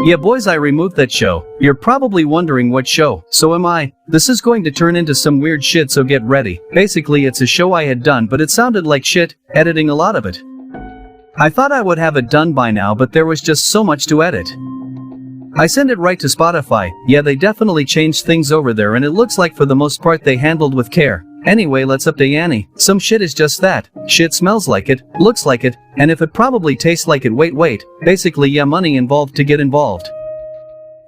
Yeah boys, I removed that show. You're probably wondering what show, so am I. This is going to turn into some weird shit, so get ready. Basically it's a show I had done, but it sounded like shit, editing a lot of it. I thought I would have it done by now, but there was just so much to edit. I sent it right to Spotify. Yeah, they definitely changed things over there, and it looks like for the most part they handled with care. Anyway, let's up to Yanni. Some shit is just that. Shit smells like it, looks like it, and if it probably tastes like it. Wait. Basically yeah, money involved to get involved.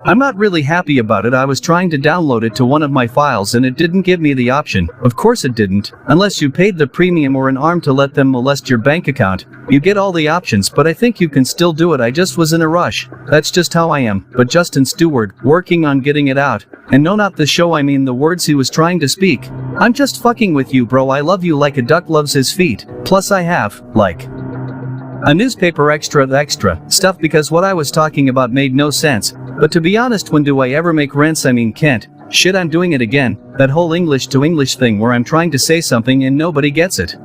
I'm not really happy about it. I was trying to download it to one of my files and it didn't give me the option. Of course it didn't, unless you paid the premium or an arm to let them molest your bank account. You get all the options, but I think you can still do it. I just was in a rush. That's just how I am. But Justin Stewart, working on getting it out. And no, not the show, I mean the words he was trying to speak. I'm just fucking with you, bro. I love you like a duck loves his feet. Plus I have, like, a newspaper extra stuff because what I was talking about made no sense. But to be honest, when do I ever make Ransom? I mean Kent. Shit, I'm doing it again. That whole English to English thing where I'm trying to say something and nobody gets it.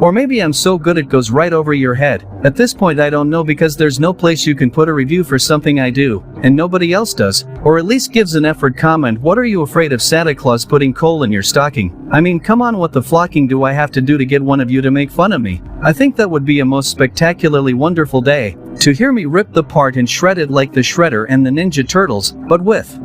Or maybe I'm so good it goes right over your head. At this point I don't know, because there's no place you can put a review for something I do, and nobody else does, or at least gives an effort comment. What are you afraid of Santa Claus putting coal in your stocking? I mean come on, what the flocking do I have to do to get one of you to make fun of me? I think that would be a most spectacularly wonderful day, to hear me rip the part and shred it like the Shredder and the Ninja Turtles, but with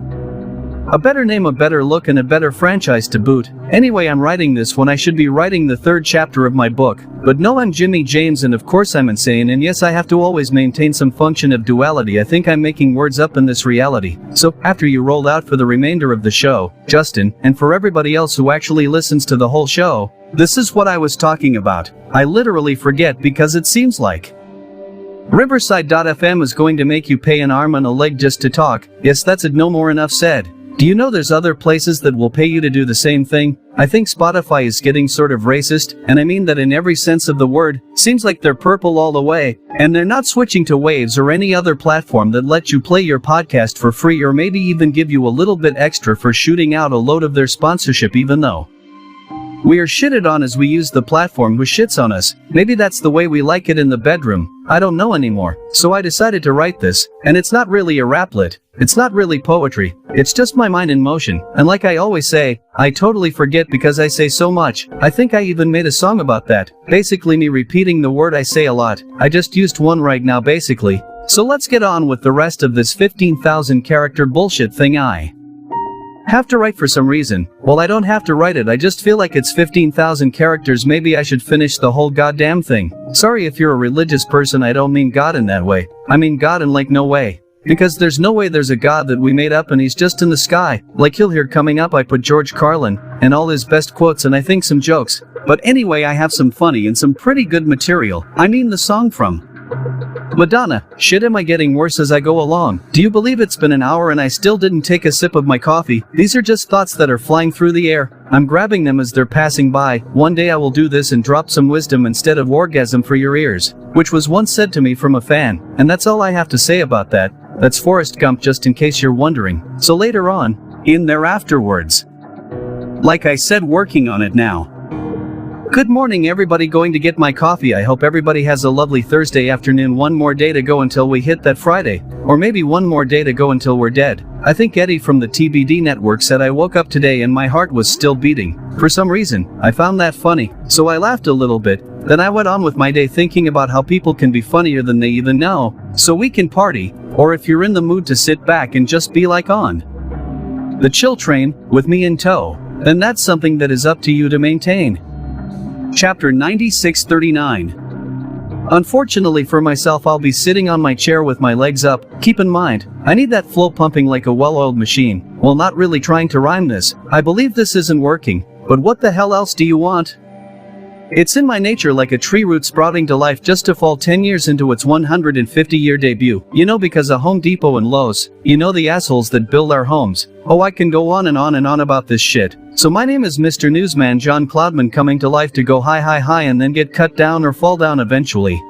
a better name, a better look, and a better franchise to boot. Anyway, I'm writing this when I should be writing the third chapter of my book. But no, I'm Jimmy James, and of course I'm insane, and yes, I have to always maintain some function of duality. I think I'm making words up in this reality. So, after you rolled out for the remainder of the show, Justin, and for everybody else who actually listens to the whole show, this is what I was talking about. I literally forget because it seems like Riverside.fm is going to make you pay an arm and a leg just to talk. Yes, that's it, no more, enough said. Do you know there's other places that will pay you to do the same thing? I think Spotify is getting sort of racist, and I mean that in every sense of the word. Seems like they're purple all the way, and they're not switching to Waves or any other platform that lets you play your podcast for free, or maybe even give you a little bit extra for shooting out a load of their sponsorship, even though we are shitted on as we use the platform who shits on us. Maybe that's the way we like it in the bedroom. I don't know anymore. So I decided to write this, and it's not really a raplet. It's not really poetry. It's just my mind in motion. And like I always say, I totally forget because I say so much. I think I even made a song about that. Basically me repeating the word I say a lot. I just used one right now basically. So let's get on with the rest of this 15,000 character bullshit thing I have to write for some reason. Well, I don't have to write it, I just feel like it's 15,000 characters. Maybe I should finish the whole goddamn thing. Sorry if you're a religious person, I don't mean God in that way. I mean God in like no way. Because there's no way there's a God that we made up and he's just in the sky. Like you'll hear coming up, I put George Carlin and all his best quotes and I think some jokes. But anyway, I have some funny and some pretty good material. I mean the song from Madonna. Shit, am I getting worse as I go along? Do you believe it's been an hour and I still didn't take a sip of my coffee? These are just thoughts that are flying through the air. I'm grabbing them as they're passing by. One day I will do this and drop some wisdom instead of orgasm for your ears, which was once said to me from a fan. And that's all I have to say about that. That's Forrest Gump, just in case you're wondering. So later on, in there afterwards. Like I said, working on it now. Good morning everybody, going to get my coffee. I hope everybody has a lovely Thursday afternoon. One more day to go until we hit that Friday. Or maybe one more day to go until we're dead. I think Eddie from the TBD network said I woke up today and my heart was still beating. For some reason, I found that funny, so I laughed a little bit. Then I went on with my day thinking about how people can be funnier than they even know. So we can party, or if you're in the mood to sit back and just be like on the chill train, with me in tow, then that's something that is up to you to maintain. Chapter 9639. Unfortunately for myself, I'll be sitting on my chair with my legs up. Keep in mind, I need that flow pumping like a well-oiled machine. Well, not really trying to rhyme this. I believe this isn't working. But what the hell else do you want? It's in my nature, like a tree root sprouting to life, just to fall 10 years into its 150-year debut. You know, because of Home Depot and Lowe's. You know, the assholes that build our homes. Oh, I can go on and on and on about this shit. So my name is Mr. Newsman John Cloudman, coming to life to go high and then get cut down or fall down eventually.